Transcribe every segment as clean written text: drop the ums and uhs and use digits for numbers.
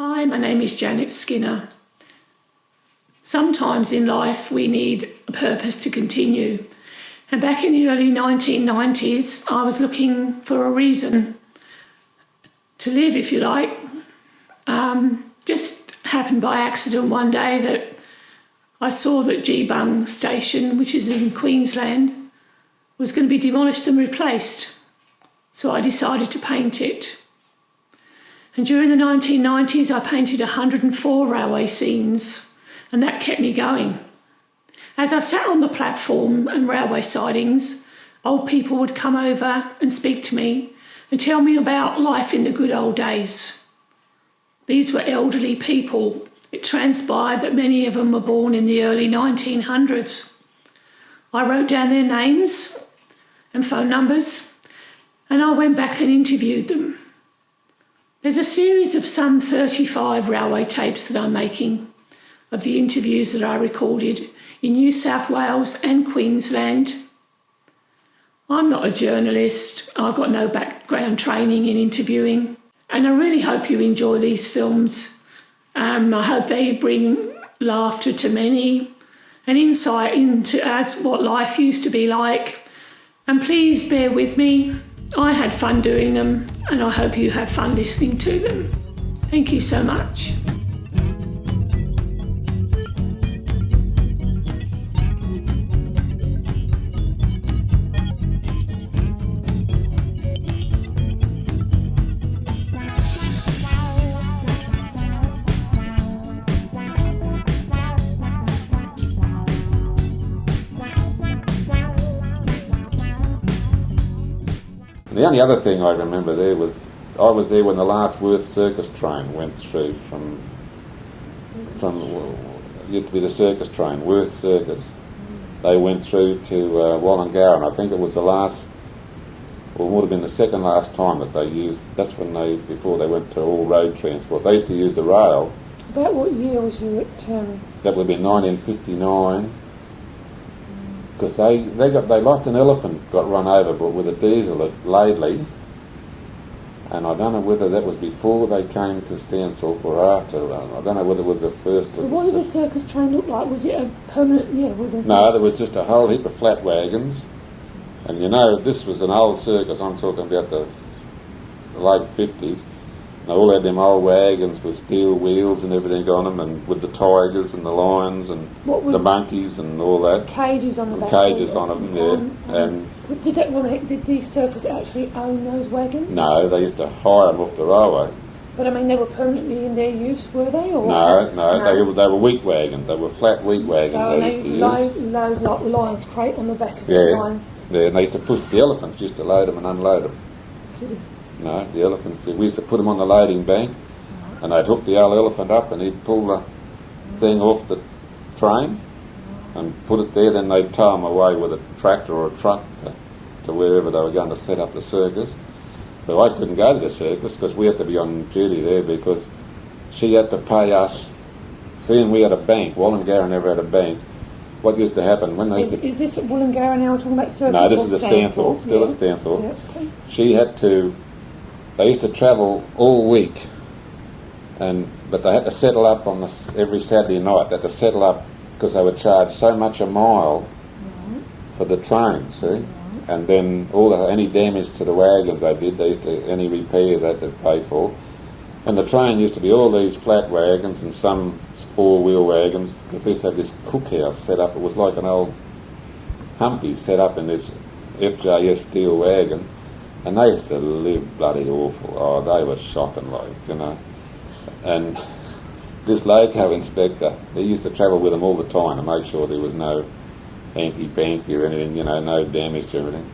Hi, my name is Janet Skinner. Sometimes in life we need a purpose to continue. And back in the early 1990s, I was looking for a reason to live, if you like. Just happened by accident one day that I saw that Geebung station, which is in Queensland, was going to be demolished and replaced. So I decided to paint it. And during the 1990s, I painted 104 railway scenes, and that kept me going. As I sat on the platform and railway sidings, old people would come over and speak to me and tell me about life in the good old days. These were elderly people. It transpired that many of them were born in the early 1900s. I wrote down their names and phone numbers, and I went back and interviewed them. There's a series of some 35 railway tapes that I'm making of the interviews that I recorded in New South Wales and Queensland. I'm not a journalist. I've got no background training in interviewing, and I really hope you enjoy these films. I hope they bring laughter to many and insight into what life used to be like. And please bear with me. I had fun doing them, and I hope you have fun listening to them. Thank you so much. The only other thing I remember there was I was there when the last Wirth Circus train went through from it used to be the Circus train, Wirth Circus. They went through to Wollongara. I think it was the last, or it would have been the second last time that they used. That's when before they went to all road transport. They used to use the rail. About what year was you at? That would have been 1959. Because they lost an elephant, got run over, but with a diesel at Laidley, and I don't know whether that was before they came to Stanthorpe or after. I don't know whether it was the first. So what did the circus train look like? Was it a permanent? No, there was just a whole heap of flat wagons, and this was an old circus. I'm talking about the late 50s. They all had them old wagons with steel wheels and everything on them, and with the tigers and the lions and the monkeys and all that. Cages on the back. Cages on them, yeah. And did the circus actually own those wagons? No, they used to hire them off the railway. But I mean, they were permanently in their use, were they? Or No. They were wheat wagons. They were flat wheat wagons. So they used to load like the lion's crate on the back of the lines. Yeah, and they used to push the elephants, used to load them and unload them. Kidding. No, the elephants, we used to put them on the loading bank, and they'd hook the old elephant up and he'd pull the thing off the train and put it there, then they'd tow him away with a tractor or a truck to wherever they were going to set up the circus. But I couldn't go to the circus because we had to be on duty there, because she had to pay us, seeing we had a bank. Wollongara never had a bank. What used to happen when they Is this at Wollongara now? We're talking about circus? No, this is the Stanthorpe, still at Stanthorpe. Yeah, okay. She had to. They used to travel all week, but they had to settle up on every Saturday night. They had to settle up because they would charge so much a mile for the train, see? And then any damage to the wagons they did, any repairs they had to pay for. And the train used to be all these flat wagons and some four-wheel wagons, because they used to have this cookhouse set up. It was like an old humpy set up in this FJS steel wagon. And they used to live bloody awful. Oh, they were shocking, And this loco inspector, he used to travel with them all the time to make sure there was no hanky-panky or anything, no damage to everything.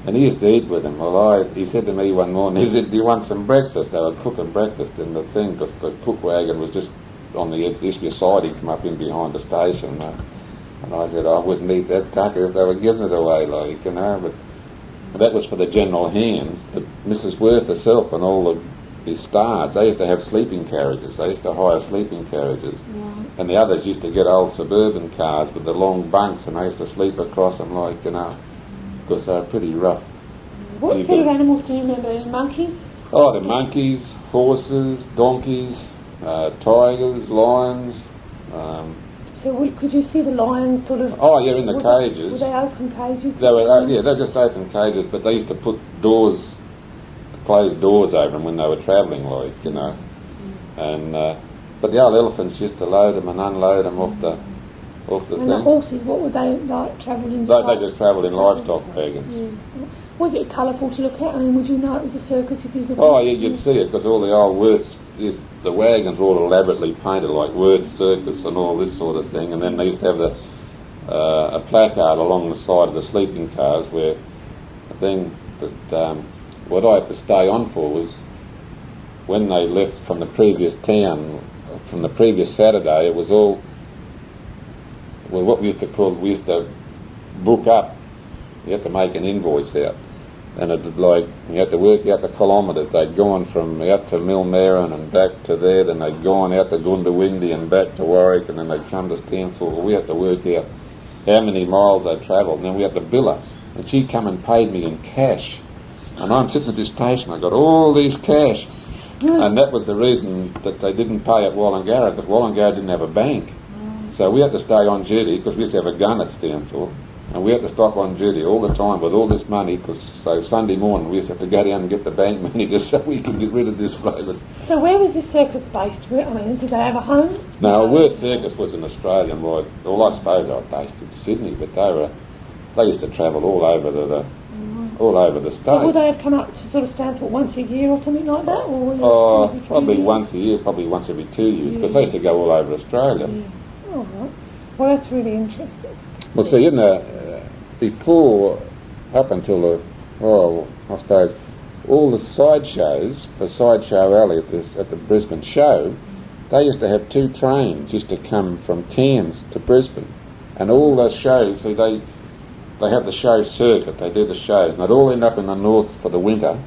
And he used to eat with them. Well, he said to me one morning, he said, "Do you want some breakfast?" They were cooking breakfast in the thing, because the cook wagon was just on the edge. This side, he'd come up in behind the station. And I said, I wouldn't eat that tucker if they were giving it away, but that was for the general hands. But Mrs. Wirth herself and all the stars, they used to have sleeping carriages. They used to hire sleeping carriages. Yeah. And the others used to get old suburban cars with the long bunks, and they used to sleep across them because they were pretty rough. What sort of animals do you remember? Monkeys? Oh, the monkeys, horses, donkeys, tigers, lions. So could you see the lions sort of... Oh, yeah, in the cages. Were they open cages? They were, yeah, they were just open cages, but they used to put doors, closed doors over them when they were travelling, like, you know. And but the old elephants used to load them and unload them off the thing. And the horses, what would they like travel in? They just travelled in livestock wagons. Yeah. Was it colourful to look at? I mean, would you know it was a circus if you looked Oh, at yeah, you'd see it, because all the old Wirths, the wagons were all elaborately painted like Wirth Circus and all this sort of thing, and then they used to have a placard along the side of the sleeping cars where the thing that what I had to stay on for was when they left from the previous town, from the previous Saturday, it was all, well, what we used to book up. You had to make an invoice out. And it like, you had to work out the kilometres. They'd gone from out to Millmerran and back to there, then they'd gone out to Goondiwindi and back to Warwick, and then they'd come to Stanthorpe. Well, we had to work out how many miles they'd travelled, and then we had to bill her. And she come and paid me in cash. And I'm sitting at this station, I got all these cash. And that was the reason that they didn't pay at Wallangarra, because Wallangarra didn't have a bank. So we had to stay on duty, because we used to have a gun at Stanthorpe. And we had to stop on duty all the time with all this money, because so Sunday morning we used to have to go down and get the bank money just so we could get rid of this bloke. So where was this circus based? I mean, did they have a home? No, Wirth Circus was an Australian wide. Well, I suppose they were based in Sydney, but they used to travel all over the state. So would they have come up to sort of Stanthorpe once a year or something like that? Or probably once a year, probably once every 2 years, because they used to go all over Australia. Yeah. All right. Well, that's really interesting. Well, see, before, up until I suppose, all the sideshows for Sideshow Alley at the Brisbane show, they used to have 2 trains used to come from Cairns to Brisbane, and all the shows, see, they have the show circuit, they do the shows, and they'd all end up in the north for the winter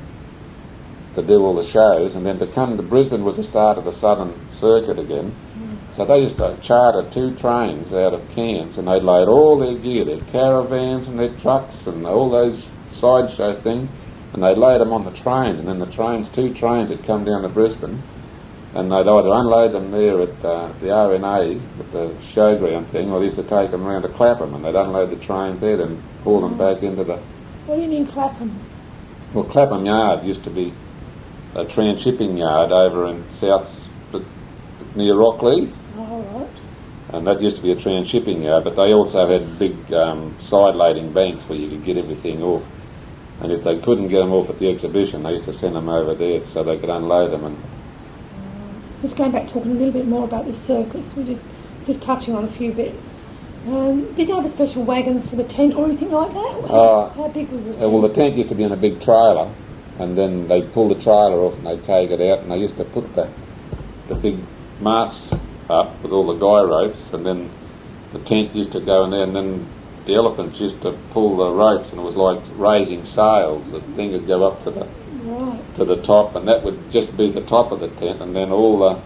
to do all the shows, and then to come to Brisbane was the start of the southern circuit again. So they used to charter 2 trains out of Cairns, and they'd load all their gear, their caravans and their trucks and all those sideshow things, and they'd load them on the trains, and then the 2 trains would come down to Brisbane, and they'd either unload them there at the RNA, at the showground thing, or they used to take them around to Clapham, and they'd unload the trains there and haul them back into the... What do you mean Clapham? Well, Clapham Yard used to be a transshipping yard over in south, near Rockley. Oh, right. And that used to be a transshipping yard, but they also had big side-loading banks where you could get everything off. And if they couldn't get them off at the exhibition, they used to send them over there so they could unload them. And just going back, talking a little bit more about this circus, we're just touching on a few bits. Did you have a special wagon for the tent or anything like that? How big was the tent? Well, the tent used to be in a big trailer, and then they'd pull the trailer off and they'd take it out, and they used to put the big masts up with all the guy ropes, and then the tent used to go in there, and then the elephants used to pull the ropes, and it was like raising sails. The thing would go up to the top, and that would just be the top of the tent, and then all the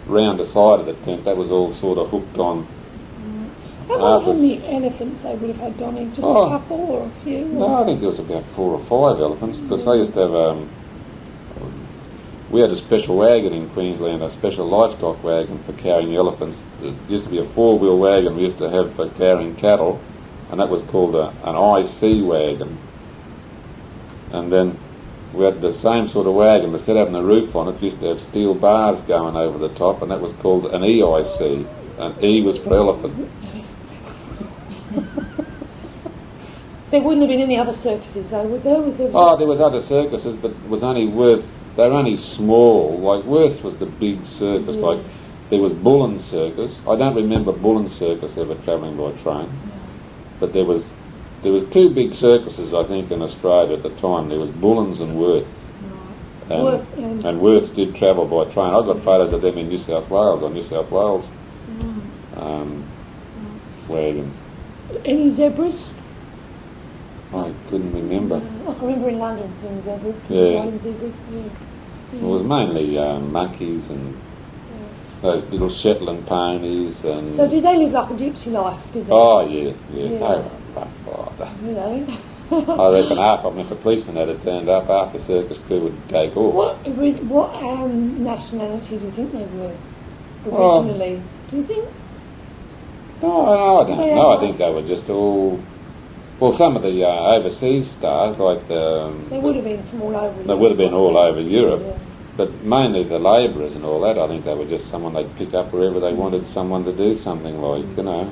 round the side of the tent, that was all sort of hooked on. How many elephants they would have had, Donnie? Just a couple or a few? No, I think there was about 4 or 5 elephants, because they used to have we had a special wagon in Queensland, a special livestock wagon for carrying elephants. It used to be a 4-wheel wagon we used to have for carrying cattle, and that was called an IC wagon. And then we had the same sort of wagon, but instead of having a roof on it, we used to have steel bars going over the top, and that was called an EIC. And E was for elephant. There wouldn't have been any other circuses though, would there? There was other circuses, but it was only Wirth. They were only small. Like Wirth was the big circus. Like there was Bullen Circus. I don't remember Bullen Circus ever travelling by train, but there was 2 big circuses I think in Australia at the time. There was Bullen's and Wirth. And Wirth did travel by train. I got photos of them in New South Wales on New South Wales wagons. Any zebras? I couldn't remember. I can remember in London seeing zebras. It was mainly monkeys and those little Shetland ponies. And so did they live like a gypsy life, did they? Oh, yeah. They were rough. Really? I reckon half of them, if a policeman had turned up, half the circus crew would take off. What nationality do you think they were Oh. originally? Do you think? No, I don't Yeah. know. I think they were just all... Well, some of the overseas stars, like They would have been from all over. they would have been all over Europe, Yeah. but mainly the labourers and all that, I think they were just someone they'd pick up wherever they wanted someone to do something like, you know.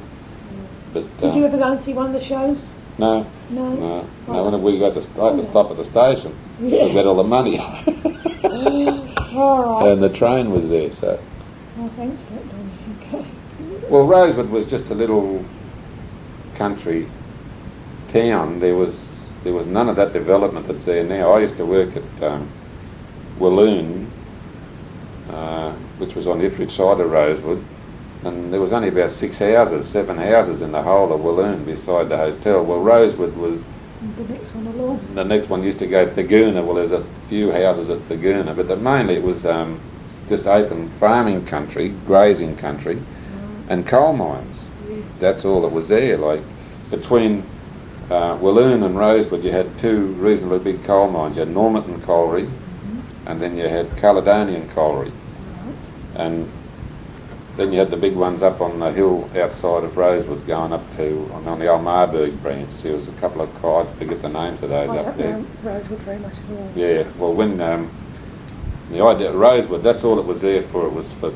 But Did you ever go and see one of the shows? no, No. no. Oh. When we got to stop at the station, Yeah. we got all the money, All right. and the train was there. So, Oh, thanks for that, Donny. Okay. well, Rosewood was just a little country town. There was none of that development that's there now. I used to work at Walloon, which was on the Ipswich side of Rosewood, and there was only about 7 houses in the whole of Walloon beside the hotel. Well, Rosewood was The next one along. the next one. Used to go to Thaguna. Well, there's a few houses at Thaguna, but mainly it was just open farming country, grazing country, and coal mines. Yes. That's all that was there. Like between Walloon and Rosewood, you had two reasonably big coal mines. You had Normanton Colliery, and then you had Caledonian Colliery, and then you had the big ones up on the hill outside of Rosewood, going up to on the old Marburg branch. There was a couple of I forget the names of those I up don't there. know Rosewood very much at all. Yeah, well, when the idea of Rosewood, that's all it was there for. It was for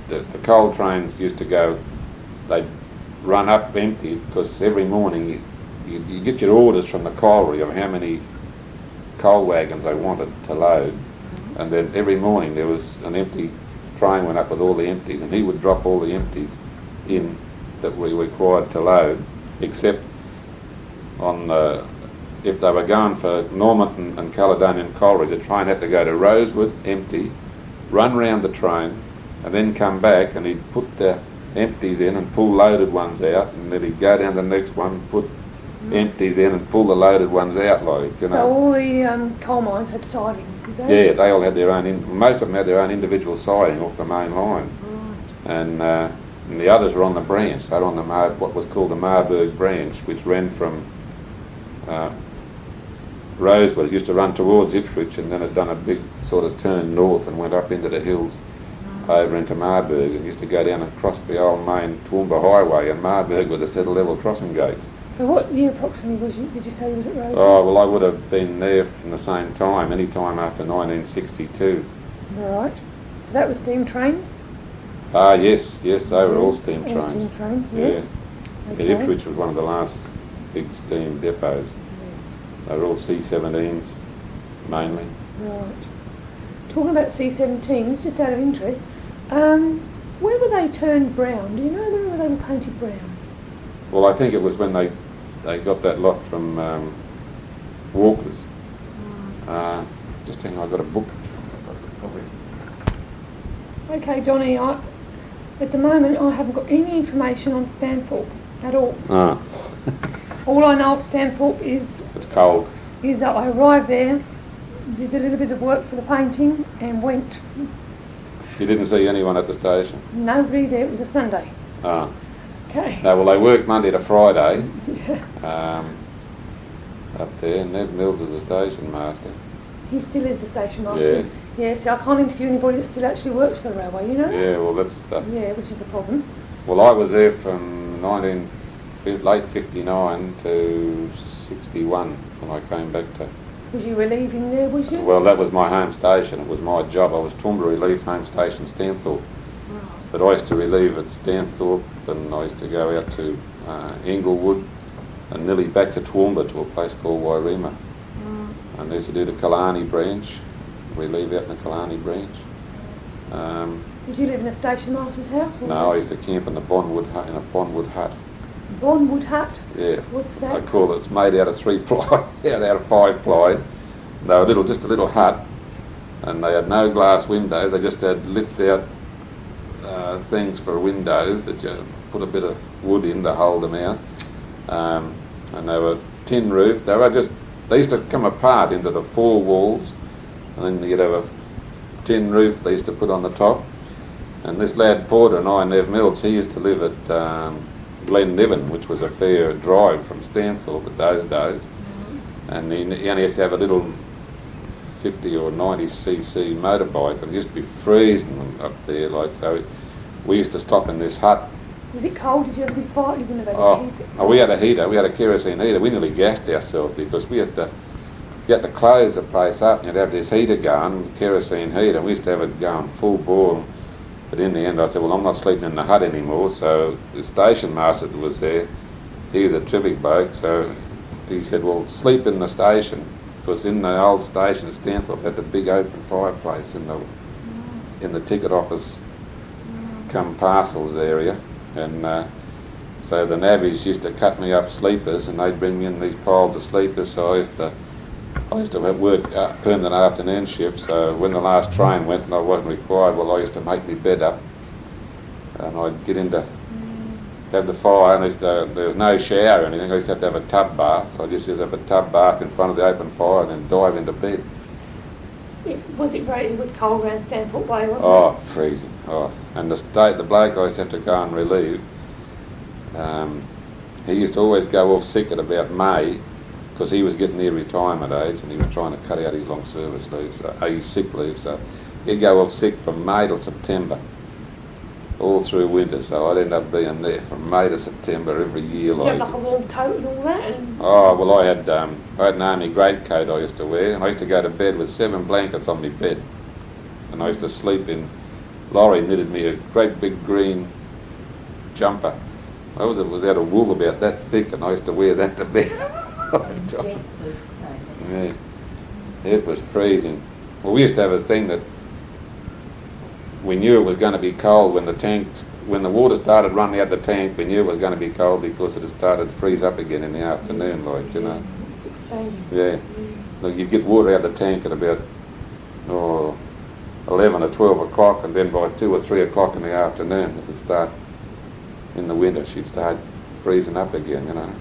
the coal trains used to go. They'd run up empty because every morning you get your orders from the colliery of how many coal wagons they wanted to load, and then every morning there was an empty train went up with all the empties, and he would drop all the empties in that we required to load, except on if they were going for Normanton and Caledonian Colliery, the train had to go to Rosewood empty, run round the train, and then come back, and he'd put the empties in and pull loaded ones out, and then he'd go down to the next one, put empties in and pull the loaded ones out, like, you know. So all the coal mines had sidings, did they? Yeah, they all had their own, most of them had their own individual siding off the main line. Right. And the others were on the branch. They were on the what was called the Marburg branch, which ran from Rosewood. It used to run towards Ipswich, and then it done a big sort of turn north and went up into the hills over into Marburg. It used to go down and cross the old main Toowoomba highway, and Marburg with the set of level crossing gates. So what year approximately did you say you was at Rosewood? Oh, well, I would have been there from the same time, any time after 1962. Right. So that was steam trains? Ah, yes, they were all steam All trains. steam trains, Yeah. yeah. Okay. Ipswich was one of the last big steam depots. Yes. They were all C-17s, mainly. Right. Talking about C-17s, just out of interest, where were they turned brown? Do you know where they were painted brown? Well, I think it was when they got that lot from Walkers. Just hang on, I've got a book. Okay, Donny, at the moment I haven't got any information on Stanthorpe at all. Ah, All I know of Stanthorpe is it's cold. that I arrived there, did a little bit of work for the painting and went. You didn't see anyone at the station? Nobody there, it was a Sunday. Ah. Okay. No, well, they worked Monday to Friday Yeah. up there, and Ned Mills was the station master. He still is the station master. Yeah. Yeah, so I can't interview anybody that still actually works for the railway, you know? Yeah, well, that's... Yeah, which is the problem. Well, I was there from late 59 to 61 when I came back to... Was you relieving there, was you? Well, that was my home station. It was my job. I was Toowoomba Relief Home Station, Stanthorpe. But I used to relieve at Stanthorpe, and I used to go out to Inglewood and nearly back to Toowoomba to a place called Wairima. And I used to do the Killarney branch, relieve out in the Killarney branch. Did you live in a station master's house? Or No, I used to camp in the Bonwood hut, in a Bonwood hut. Bonwood hut? Yeah. What's I that? call it, it's made out of 3 ply, out of 5 ply. They were just a little hut, and they had no glass windows. They just had lift out things for windows that you put a bit of wood in to hold them out. And they were tin roof. They used to come apart into the 4 walls, and then you'd have a tin roof they used to put on the top. And this lad Porter and I, Nev Mills, he used to live at Glen Niven, which was a fair drive from Stanthorpe at those days. and he only has to have a little 50 or 90cc motorbike, and it used to be freezing up there. Like, so we used to stop in this hut. Was it cold? Did you have a big fire? You wouldn't have had a heater? Oh, we had a heater. We had a kerosene heater. We nearly gassed ourselves because you had to close the place up and you'd have this heater going, kerosene heater. We used to have it going full bore. But in the end I said, well, I'm not sleeping in the hut anymore. So the station master that was there, he was a terrific bloke, so he said, well, sleep in the station. Because in the old station at Stanthorpe had the big open fireplace in the ticket office come parcels area. And so the navvies used to cut me up sleepers, and they'd bring me in these piles of sleepers. So I used to have work permanent afternoon shifts. So when the last train went and I wasn't required, well, I used to make my bed up, and I'd get into have the fire. And there was no shower or anything. I used to have a tub bath. So I just used to have a tub bath in front of the open fire and then dive into bed. Was it very? It was cold around Stanthorpe Way, wasn't it? Oh, freezing. Oh, and the bloke I used to have to go and relieve. He used to always go off sick at about May, because he was getting near retirement age and he was trying to cut out his long service leave, his sick leave. So he'd go off sick from May till September, all through winter. So I'd end up being there from May to September every year. Did you have like a warm coat and all that? Oh, well, I had an army greatcoat I used to wear, and I used to go to bed with 7 blankets on my bed. And I used to sleep in, Laurie knitted me a great big green jumper. It was out of wool about that thick, and I used to wear that to bed. Yeah, it was freezing. Well, we used to have a thing that we knew it was going to be cold when the water started running out the tank. We knew it was going to be cold because it had started to freeze up again in the afternoon, like, you know. Yeah. Like, you'd get water out of the tank at about 11 or 12 o'clock, and then by 2 or 3 o'clock in the afternoon it would start. In the winter she'd start freezing up again, you know.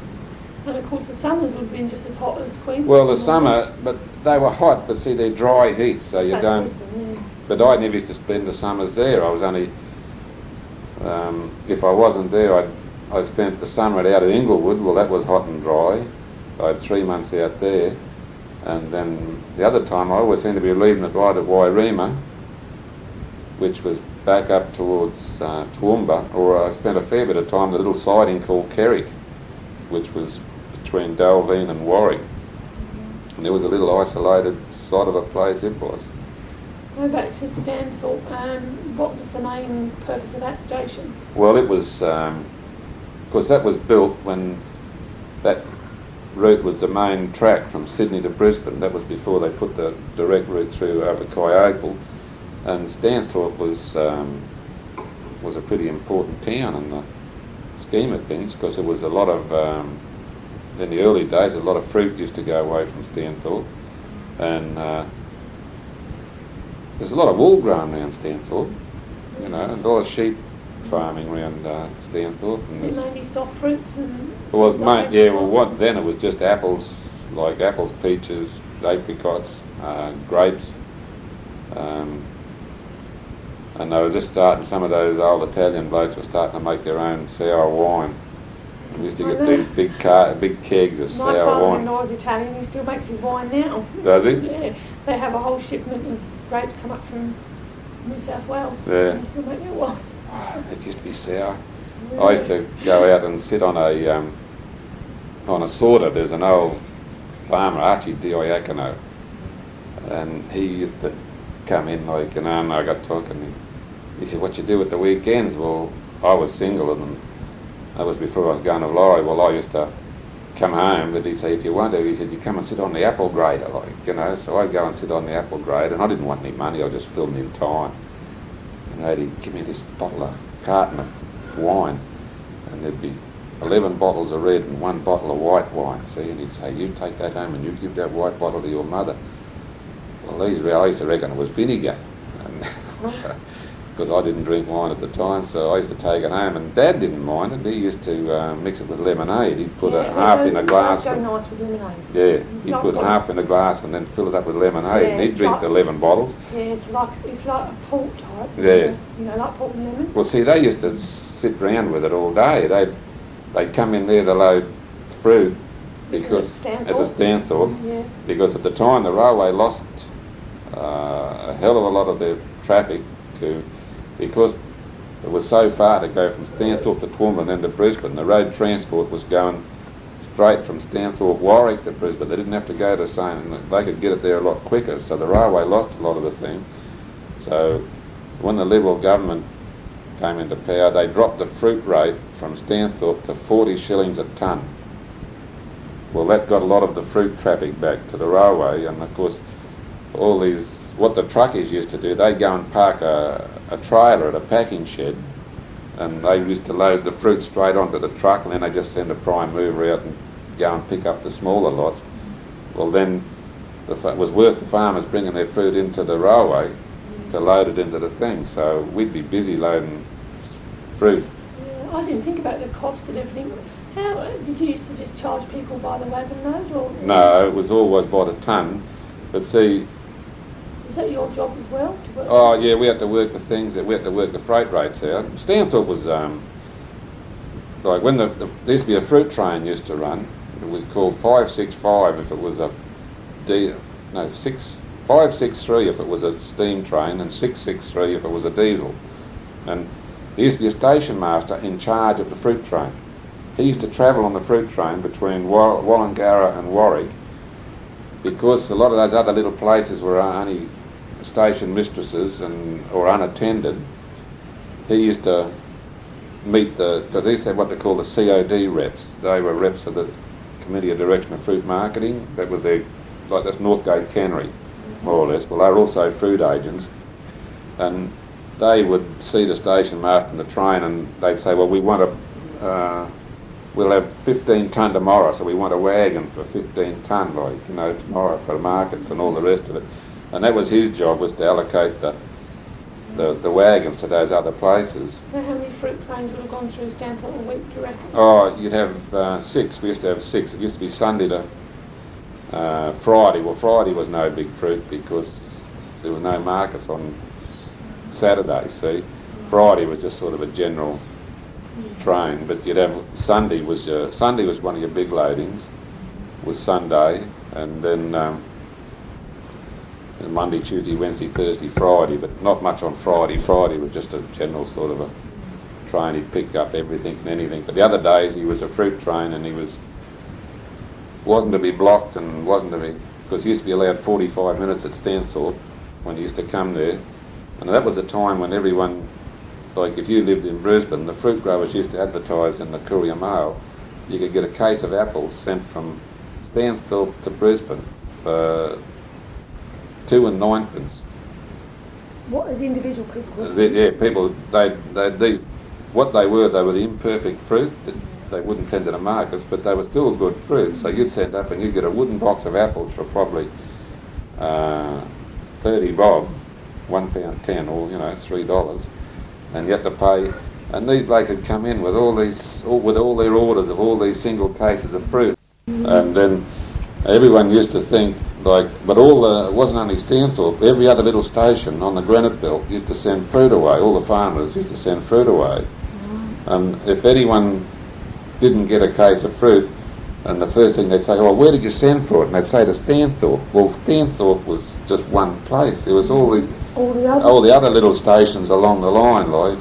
And of course the summers would have been just as hot as Queensland. Well, the summer, but they were hot, but see, they're dry heat, so you don't. But I never used to spend the summers there. I was only, if I wasn't there, I spent the summer out at Inglewood. Well, that was hot and dry. I had 3 months out there, and then the other time I always seemed to be leaving it right at Wairema, which was back up towards Toowoomba, or I spent a fair bit of time at a little siding called Kerrick, which was between Dalveen and Warwick. And there was a little isolated side of a place it was. Go back to Stanthorpe. What was the main and purpose of that station? Well, it was, because that was built when that route was the main track from Sydney to Brisbane. That was before they put the direct route through over Kyogle. And Stanthorpe was a pretty important town in the scheme of things, because there was a lot of, in the early days, a lot of fruit used to go away from Stanthorpe, and there's a lot of wool grown around Stanthorpe, you know, and a lot of sheep farming around Stanthorpe. And was it mainly soft fruits? And it was then it was just apples, like apples, peaches, apricots, grapes. And they were just starting, some of those old Italian blokes were starting to make their own sour wine. We used to get these big kegs of sour wine. My father-in-law is Italian, he still makes his wine now. Does he? Yeah, they have a whole shipment of grapes come up from New South Wales. Yeah. And they still make their wine. It used to be sour. Really? I used to go out and sit on a sorter. There's an old farmer, Archie Diacono, and he used to come in, like, you know, and I got talking. He said, "What you do at the weekends?" Well, I was single, and that was before I was going to Laurie. Well, I used to come home, but he'd say, "If you want to," he said, "you come and sit on the apple grater," like, you know. So I'd go and sit on the apple grater, and I didn't want any money. I just filled in time. And he'd give me this carton of wine, and there'd be 11 bottles of red and 1 bottle of white wine, see, and he'd say, "You take that home and you give that white bottle to your mother." Well, I used to reckon it was vinegar, because I didn't drink wine at the time, so I used to take it home, and Dad didn't mind it. He used to mix it with lemonade. He'd put half in a glass. Go nice with lemonade. Yeah, he'd put half in a glass and then fill it up with lemonade, and he'd drink the 11 bottles. Yeah, it's like a port type. Yeah. You know, like port and lemon. Well, see, they used to sit round with it all day. They'd come in there, they load fruit, because Stanthorpe. as a Stanthorpe, Yeah. because at the time the railway lost a hell of a lot of their traffic because it was so far to go from Stanthorpe to Toowoomba and then to Brisbane. The road transport was going straight from Stanthorpe, Warwick to Brisbane. They didn't have to go to they could get it there a lot quicker, so the railway lost a lot of the thing. So when the Liberal government came into power, they dropped the fruit rate from Stanthorpe to 40 shillings a tonne. Well, that got a lot of the fruit traffic back to the railway, and of course all these, what the truckies used to do, they'd go and park a trailer at a packing shed, and they used to load the fruit straight onto the truck, and then they just send a prime mover out and go and pick up the smaller lots. Well, then it was Wirth, the farmers, bringing their fruit into the railway to load it into the thing, so we'd be busy loading fruit. Yeah, I didn't think about the cost and everything. How did you used to just charge people by the wagon load, or? No, it was always by the tonne, but see. Was that your job as well? To work Oh yeah, we had to work the things. We had to work the freight rates out. Stanthorpe was like when there used to be a fruit train used to run. It was called 565 if it was a 563 if it was a steam train, and 663 if it was a diesel. And there used to be a station master in charge of the fruit train. He used to travel on the fruit train between Wollongara and Warwick, because a lot of those other little places were only station mistresses or unattended. He used to meet they used to have what they call the COD reps. They were reps of the Committee of Direction of Fruit Marketing. That was that's Northgate Cannery, more or less. Well, they were also food agents, and they would see the station master in the train, and they'd say, well, we want we'll have 15 tonne tomorrow, so we want a wagon for 15 tonne, tomorrow for the markets and all the rest of it. And that was his job, was to allocate the wagons to those other places. So how many fruit trains would have gone through Stanthorpe a week, do you reckon? Oh, you'd have 6. We used to have 6. It used to be Sunday to Friday. Well, Friday was no big fruit because there was no markets on Saturday, see. Friday was just sort of a general train, but you'd have Sunday was one of your big loadings, was Sunday, and then Monday, Tuesday, Wednesday, Thursday, Friday, but not much on Friday. Friday was just a general sort of a train. He'd pick up everything and anything. But the other days he was a fruit train, and he wasn't to be blocked, and wasn't to be, because he used to be allowed 45 minutes at Stanthorpe when he used to come there, and that was a time when everyone, like if you lived in Brisbane, the fruit growers used to advertise in the Courier Mail. You could get a case of apples sent from Stanthorpe to Brisbane for 2 and 9pence. What, as individual people? Yeah, people. What they were the imperfect fruit that they wouldn't send to the markets, but they were still good fruit. So you'd send up and you'd get a wooden box of apples for probably 30 bob, £1.10, or $3. And you had to pay, and these blokes had come in with with all their orders of all these single cases of fruit, and then everyone used to think but it wasn't only Stanthorpe. Every other little station on the Granite Belt used to send fruit away. All the farmers used to send fruit away, and if anyone didn't get a case of fruit, and the first thing they'd say, well, where did you send for it? And they'd say to Stanthorpe. Well, Stanthorpe was just one place. There was all the other little stations along the line, but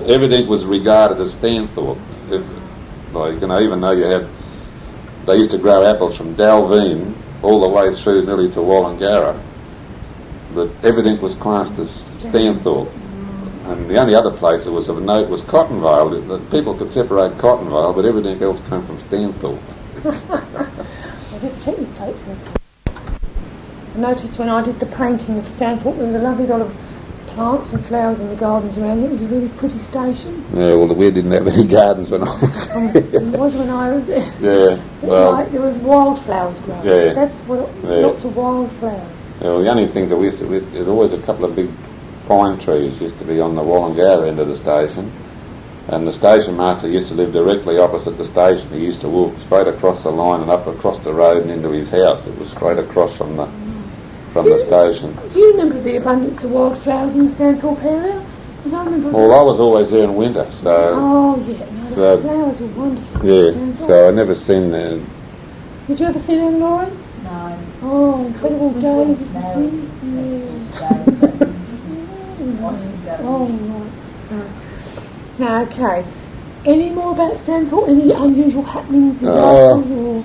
everything was regarded as Stanthorpe. Even though they used to grow apples from Dalveen all the way through nearly to Wollongara, but everything was classed as Stanthorpe. And the only other place that was of note was Cottonvale. People could separate Cottonvale, but everything else came from Stanthorpe. I'll just check this tape for a I noticed when I did the painting of Stanthorpe, there was a lovely lot of plants and flowers in the gardens around it. It was a really pretty station. Yeah, well, we didn't have any gardens when I was there. It was when I was there. Yeah, well... there was wildflowers growing. Yeah. That's what... Yeah. Lots of wildflowers. Yeah, well, the only things that there's always a couple of big pine trees used to be on the Wollongara end of the station, and the station master used to live directly opposite the station. He used to walk straight across the line and up across the road and into his house. It was straight across from the station. Do you remember the abundance of wildflowers in the Stanthorpe area? Because I remember... Well, I was always there in winter, so... Oh, yeah. No, the flowers were wonderful. Yeah, so I never seen the... Did you ever see them, Lauren? No. Oh, incredible We days. weren't married, Oh, right. No, okay. Any more about Stanthorpe? Any unusual happenings, disasters, or...?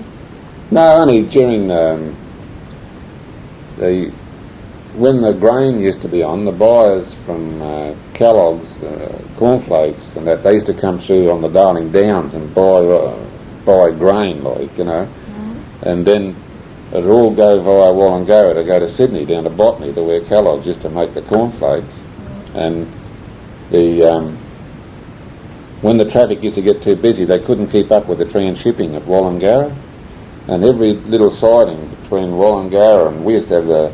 No, only during when the grain used to be on, the buyers from Kellogg's, cornflakes and that, they used to come through on the Darling Downs and buy grain, like, you know. And then it would all go via Wollongara to go to Sydney, down to Botany, to where Kellogg's used to make the cornflakes. And when the traffic used to get too busy, they couldn't keep up with the transshipping at Wollongara. And every little siding between Wollongara and we used to have a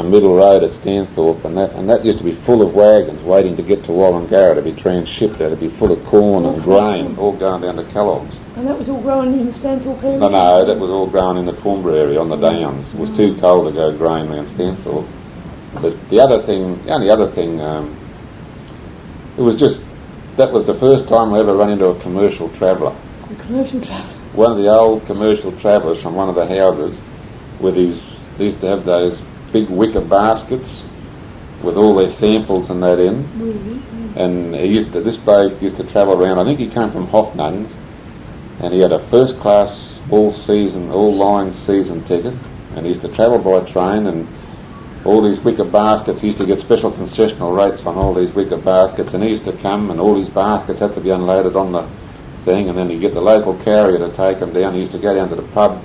middle road at Stanthorpe, and that used to be full of wagons waiting to get to Wollongara to be transshipped. There to be full of corn and grain, all going down to Kellogg's. And that was all growing in Stanthorpe area? No, that was all grown in the Toowoomba area on the downs. It was too cold to go grain around Stanthorpe. But the only other thing, it was just, that was the first time I ever run into a commercial traveller. A commercial traveller? One of the old commercial travellers from one of the houses with his, they used to have those big wicker baskets with all their samples and that in. Really? And this bloke used to travel around, I think he came from Hoffnung's, and he had a first class all line season ticket, and he used to travel by train, and all these wicker baskets, he used to get special concessional rates on all these wicker baskets, and he used to come and all these baskets had to be unloaded on the thing, and then he'd get the local carrier to take them down. He used to go down to the pub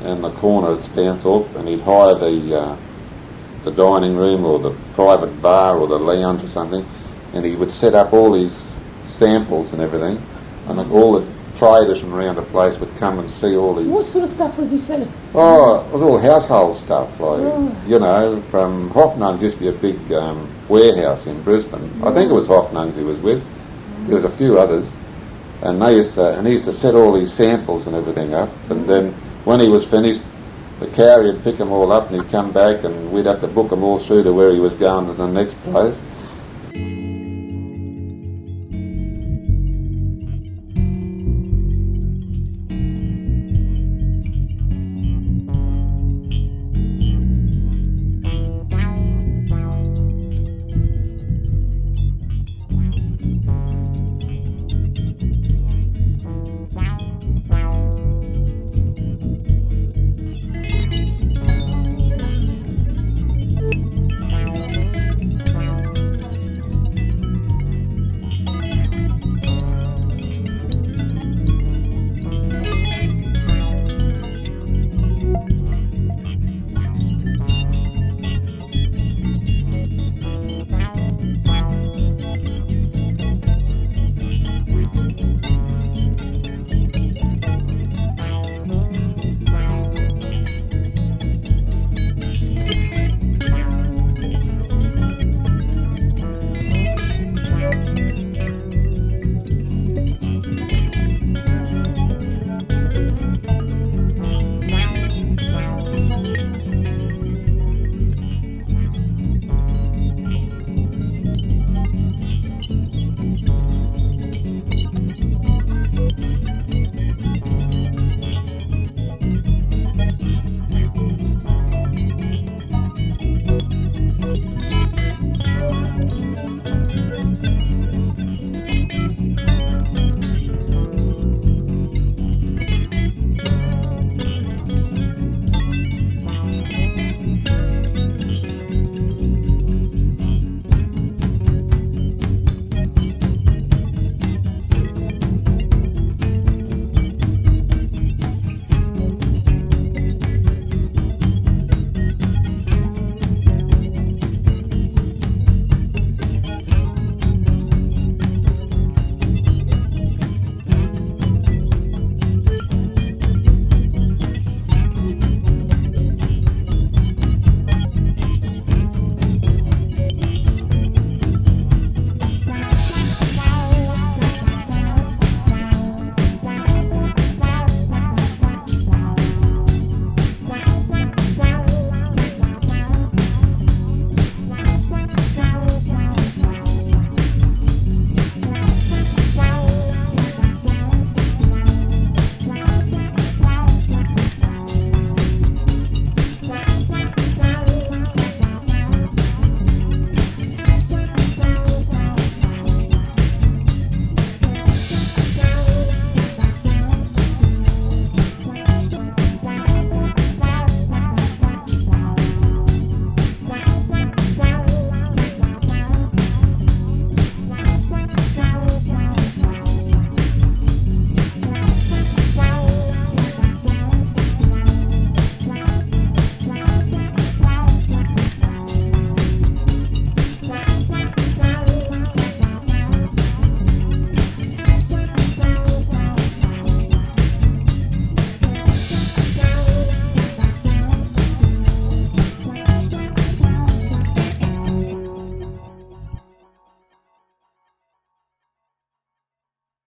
in the corner at Stanthorpe, and he'd hire the dining room or the private bar or the lounge or something, and he would set up all these samples and everything, and all the traders from around the place would come and see all these. What sort of stuff was he selling? Oh, it was all household stuff, like, you know, from Hoffnung's used to be a big warehouse in Brisbane. I think it was Hoffnung's he was with. There was a few others, and he used to set all these samples and everything up, and then when he was finished, the carrier would pick them all up and he'd come back and we'd have to book them all through to where he was going to the next place.